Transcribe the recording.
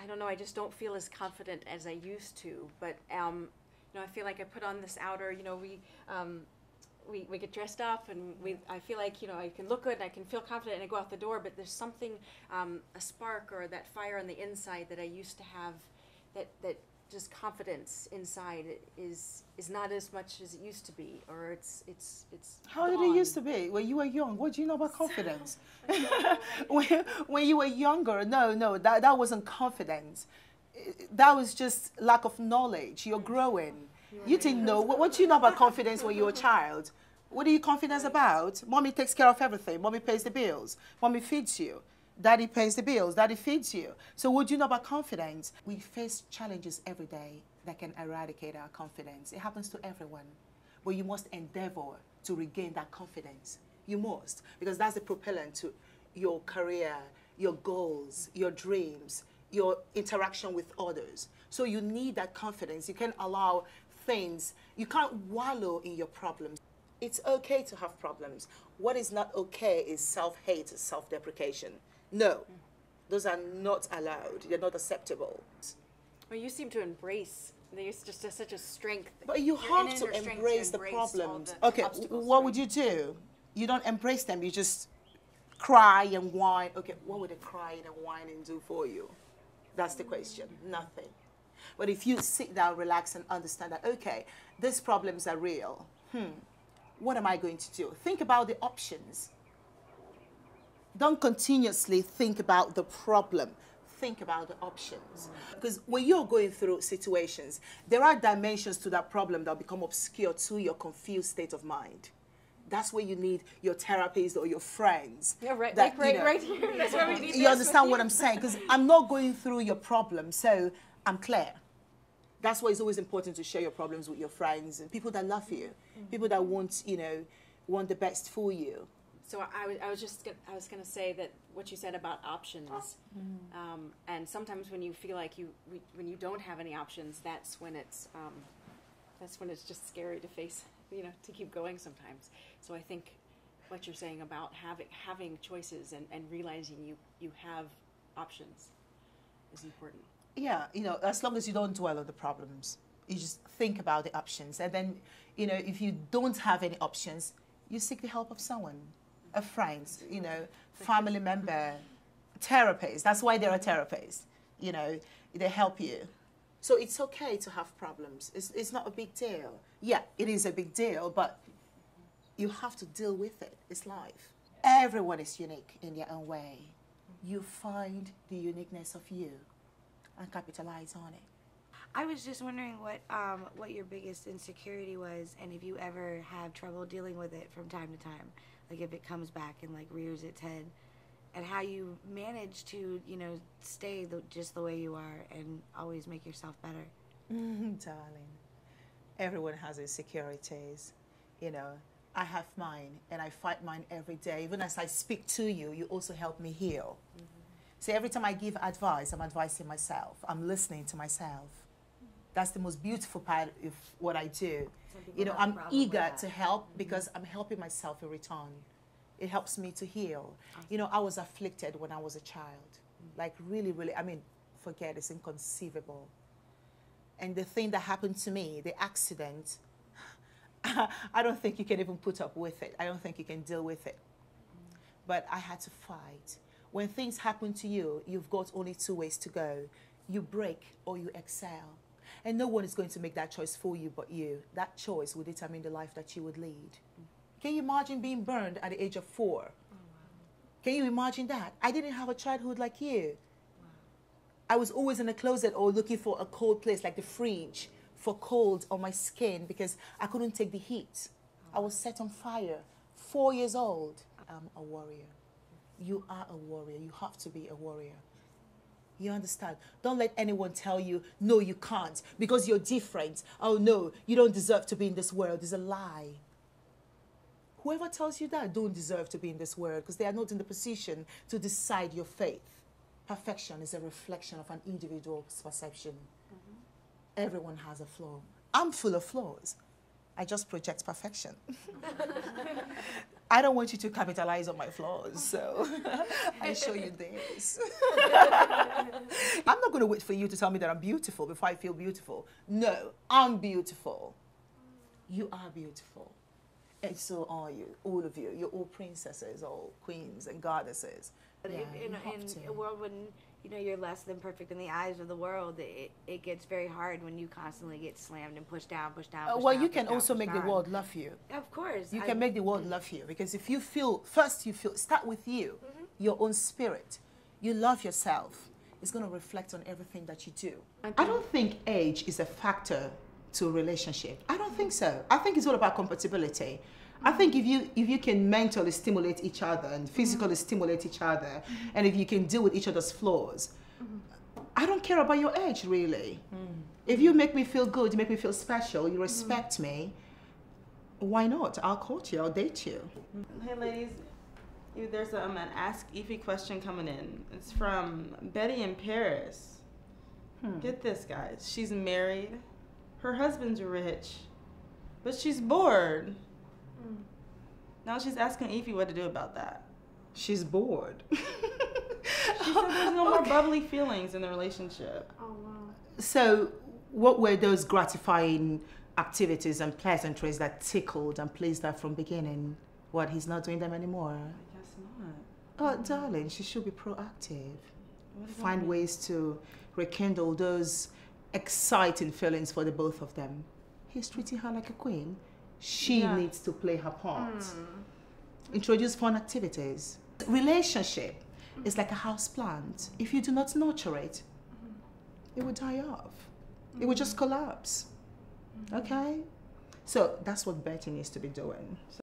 I don't know, I just don't feel as confident as I used to. But you know, I feel like I put on this outer. You know, we get dressed up, and I feel like, you know, I can look good, and I can feel confident, and I go out the door. But there's something, a spark or that fire on the inside that I used to have, that just confidence inside is not as much as it used to be, or it's How did it used to be when you were young? What do you know about confidence? when you were younger, no, that wasn't confidence. That was just lack of knowledge. You're growing. You didn't know. What do you know about confidence when you were a child? What are you confident about? Mommy takes care of everything. Mommy pays the bills. Mommy feeds you. Daddy pays the bills. Daddy feeds you. So what do you know about confidence? We face challenges every day that can eradicate our confidence. It happens to everyone. But you must endeavor to regain that confidence. You must, because that's the propellant to your career, your goals, your dreams, your interaction with others. So you need that confidence. You can't allow things, you can't wallow in your problems. It's okay to have problems. What is not okay is self-hate, self-deprecation. No, those are not allowed. They're not acceptable. Well, you seem to embrace. There's just such a strength. But you have to embrace the problems. Okay, what would you do? You don't embrace them. You just cry and whine. Okay, what would a crying and whining do for you? That's the question. Nothing. But if you sit down, relax, and understand that, okay, these problems are real. What am I going to do? Think about the options. Don't continuously think about the problem. Think about the options. Because when you're going through situations, there are dimensions to that problem that become obscure to your confused state of mind. That's where you need your therapist or your friends. Yeah, right, that, right here. That's where we need you understand what I'm saying? Because I'm not going through your problem, so I'm clear. That's why it's always important to share your problems with your friends and people that love you, people that want, you know, want the best for you. So I was gonna say that what you said about options, and sometimes when you feel like when you don't have any options, that's when it's just scary to face, you know, to keep going sometimes. So I think what you're saying about having choices and realizing you have options is important. Yeah, you know, as long as you don't dwell on the problems, you just think about the options. And then, you know, if you don't have any options, you seek the help of someone, a friend, you know, family member, therapist. That's why there are therapists, you know, they help you. So it's okay to have problems. It's not a big deal. Yeah, it is a big deal, but you have to deal with it. It's life. Everyone is unique in their own way. You find the uniqueness of you and capitalize on it. I was just wondering what your biggest insecurity was, and if you ever have trouble dealing with it from time to time, like if it comes back and like rears its head, and how you manage to, you know, stay just the way you are and always make yourself better. Darling, everyone has insecurities, you know. I have mine, and I fight mine every day. Even as I speak to you, you also help me heal. So every time I give advice, I'm advising myself. I'm listening to myself. That's the most beautiful part of what I do. You know, I'm eager to help because I'm helping myself in return. It helps me to heal. You know, I was afflicted when I was a child. Like really, really, I mean, forget, it's inconceivable. And the thing that happened to me, the accident, I don't think you can even put up with it. I don't think you can deal with it. But I had to fight. When things happen to you, you've got only two ways to go. You break or you excel. And no one is going to make that choice for you but you. That choice will determine the life that you would lead. Can you imagine being burned at the age of 4? Oh, wow. Can you imagine that? I didn't have a childhood like you. Wow. I was always in a closet or looking for a cold place like the fridge for cold on my skin because I couldn't take the heat. Oh. I was set on fire. 4 years old. I'm a warrior. You are a warrior. You have to be a warrior. You understand? Don't let anyone tell you, no, you can't, because you're different. Oh, no, you don't deserve to be in this world. It's a lie. Whoever tells you that don't deserve to be in this world because they are not in the position to decide your faith. Perfection is a reflection of an individual's perception. Everyone has a flaw. I'm full of flaws. I just project perfection. I don't want you to capitalize on my flaws, so I show you this. I'm not going to wait for you to tell me that I'm beautiful before I feel beautiful. No, I'm beautiful. You are beautiful. And so are you, all of you. You're all princesses, all queens and goddesses. But Yeah, you have in to. a world when you're less than perfect in the eyes of the world, it gets very hard when you constantly get slammed and pushed down, pushed down. Well, you can also make the world love you. Of course, You can make the world love you, because if you feel, first you feel, start with you, your own spirit. You love yourself. It's going to reflect on everything that you do. I don't think age is a factor to a relationship. I don't think so. I think it's all about compatibility. I think if you can mentally stimulate each other and physically stimulate each other, and if you can deal with each other's flaws, I don't care about your age, really. If you make me feel good, you make me feel special, you respect me, why not? I'll court you, I'll date you. Hey ladies, there's an Ask Eeefy question coming in. It's from Betty in Paris. Get this, guys. She's married, her husband's rich, but she's bored. Now she's asking Eeefy what to do about that. She's bored. She said there's no more bubbly feelings in the relationship. Oh, wow. So what were those gratifying activities and pleasantries that tickled and pleased her from beginning? What, he's not doing them anymore? I guess not. Oh, darling, she should be proactive. What does that Find mean? ways to rekindle those exciting feelings for the both of them. He's treating her like a queen. She needs to play her part. Introduce fun activities. Relationship is like a house plant. If you do not nurture it, it will die off. It will just collapse. Okay? So that's what Betty needs to be doing.